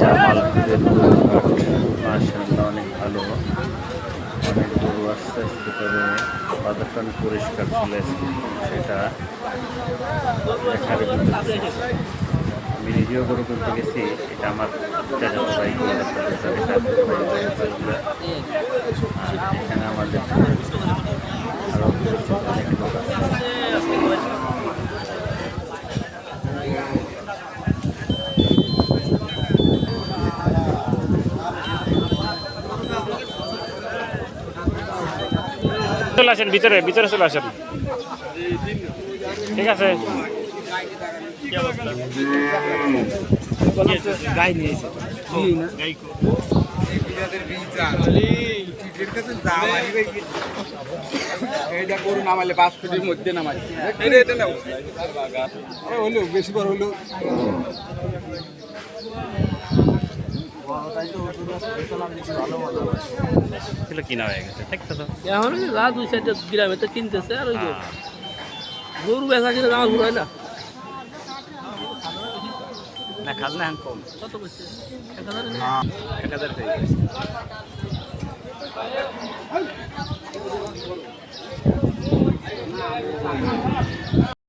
জামালপুরের গরুর হাট মাশাআল্লাহ অনেক ভালো, অনেক গরু আস্তে আস্তে করে বাজারটা পরিষ্কার চলে আসছে, সেটা দেখার জন্য আমি নিজেও গরু কিনতে গেছি। এটা আমার চাচাতো ভাই গরু কিনতে গেছে, আর এখানে আমাদের আরও অনেক লোক আছে। চলে আসেন ভিতরে, ভিতরে চলে আসেন, ঠিক আছে। গাই নিয়েছে এইটা গরু নামালে 5 ফুটের মধ্যে নামালে হলো বেশি বার হলো। কিনা হয়ে গেছে দেখছো তো, এখন রাত 2-4টা গ্রামে তো কিনতেছে। আর ওই যে গরু বেচা কিনে আমার ঘুরায় না। না খাজনা এখন কম, কত বলছে? 1000 টাকা।